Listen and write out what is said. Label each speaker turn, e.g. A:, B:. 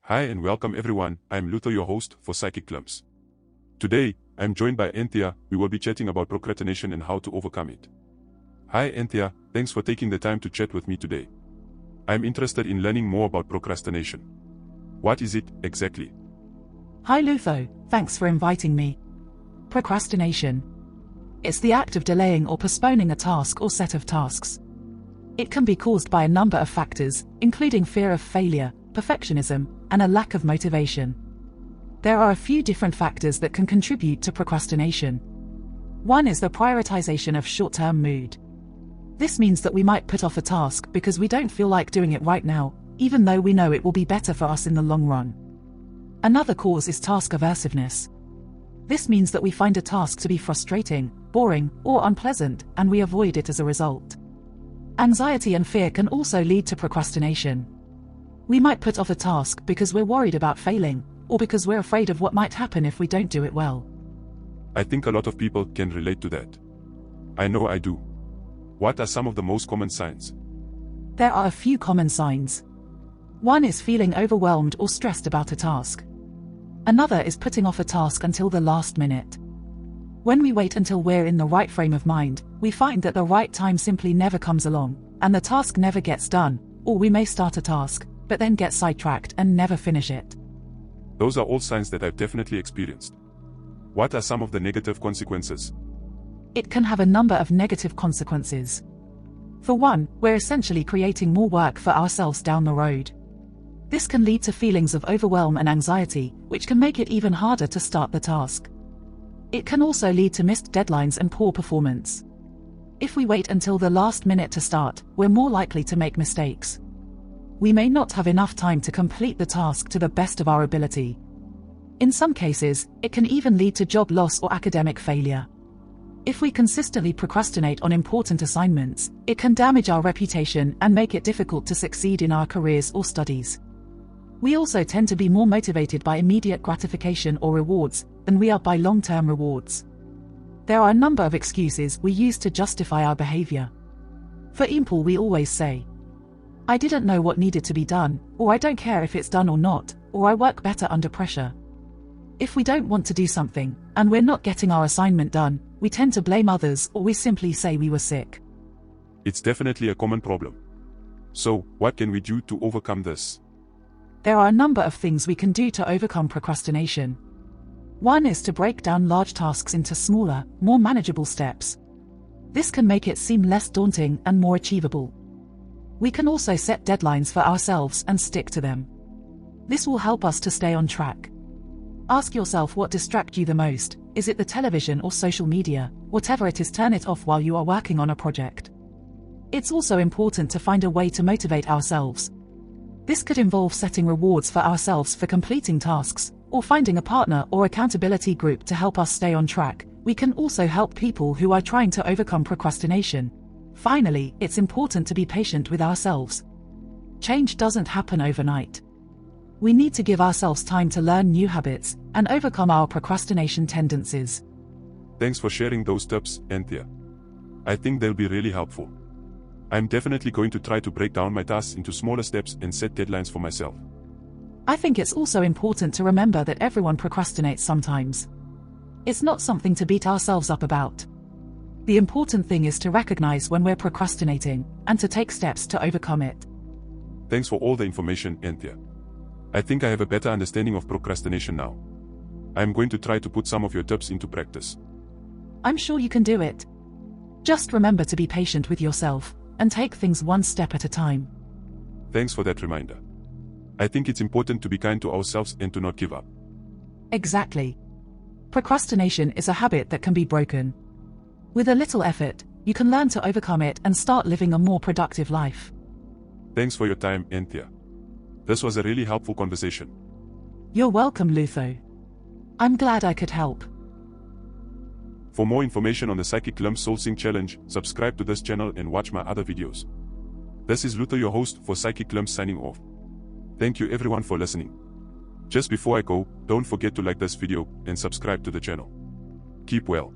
A: Hi and welcome everyone, I'm Lutho, your host for Psychic Glympse. Today, I'm joined by Anthea. We will be chatting about procrastination and how to overcome it. Hi Anthea, thanks for taking the time to chat with me today. I'm interested in learning more about procrastination. What is it, exactly?
B: Hi Lutho, thanks for inviting me. Procrastination. It's the act of delaying or postponing a task or set of tasks. It can be caused by a number of factors, including fear of failure, perfectionism, and a lack of motivation. There are a few different factors that can contribute to procrastination. One is the prioritization of short-term mood. This means that we might put off a task because we don't feel like doing it right now, even though we know it will be better for us in the long run. Another cause is task aversiveness. This means that we find a task to be frustrating, boring, or unpleasant, and we avoid it as a result. Anxiety and fear can also lead to procrastination. We might put off a task because we're worried about failing, or because we're afraid of what might happen if we don't do it well.
A: I think a lot of people can relate to that. I know I do. What are some of the most common signs?
B: There are a few common signs. One is feeling overwhelmed or stressed about a task. Another is putting off a task until the last minute. When we wait until we're in the right frame of mind, we find that the right time simply never comes along, and the task never gets done, or we may start a task, but then get sidetracked and never finish it.
A: Those are all signs that I've definitely experienced. What are some of the negative consequences?
B: It can have a number of negative consequences. For one, we're essentially creating more work for ourselves down the road. This can lead to feelings of overwhelm and anxiety, which can make it even harder to start the task. It can also lead to missed deadlines and poor performance. If we wait until the last minute to start, we're more likely to make mistakes. We may not have enough time to complete the task to the best of our ability. In some cases, it can even lead to job loss or academic failure. If we consistently procrastinate on important assignments, it can damage our reputation and make it difficult to succeed in our careers or studies. We also tend to be more motivated by immediate gratification or rewards than we are by long-term rewards. There are a number of excuses we use to justify our behavior. For example, we always say, "I didn't know what needed to be done," or "I don't care if it's done or not," or "I work better under pressure." If we don't want to do something, and we're not getting our assignment done, we tend to blame others, or we simply say we were sick.
A: It's definitely a common problem. So, what can we do to overcome this?
B: There are a number of things we can do to overcome procrastination. One is to break down large tasks into smaller, more manageable steps. This can make it seem less daunting and more achievable. We can also set deadlines for ourselves and stick to them. This will help us to stay on track. Ask yourself what distracts you the most. Is it the television or social media? Whatever it is, turn it off while you are working on a project. It's also important to find a way to motivate ourselves. This could involve setting rewards for ourselves for completing tasks, or finding a partner or accountability group to help us stay on track. We can also help people who are trying to overcome procrastination. Finally, it's important to be patient with ourselves. Change doesn't happen overnight. We need to give ourselves time to learn new habits and overcome our procrastination tendencies.
A: Thanks for sharing those tips, Anthea. I think they'll be really helpful. I'm definitely going to try to break down my tasks into smaller steps and set deadlines for myself.
B: I think it's also important to remember that everyone procrastinates sometimes. It's not something to beat ourselves up about. The important thing is to recognize when we're procrastinating and to take steps to overcome it.
A: Thanks for all the information, Anthea. I think I have a better understanding of procrastination now. I'm going to try to put some of your tips into practice.
B: I'm sure you can do it. Just remember to be patient with yourself and take things one step at a time.
A: Thanks for that reminder. I think it's important to be kind to ourselves and to not give up.
B: Exactly. Procrastination is a habit that can be broken. With a little effort, you can learn to overcome it and start living a more productive life.
A: Thanks for your time, Anthea. This was a really helpful conversation.
B: You're welcome, Lutho. I'm glad I could help.
A: For more information on the Psychic Glympse Soul Sync Challenge, subscribe to this channel and watch my other videos. This is Lutho, your host for Psychic Glympse, signing off. Thank you everyone for listening. Just before I go, don't forget to like this video and subscribe to the channel. Keep well.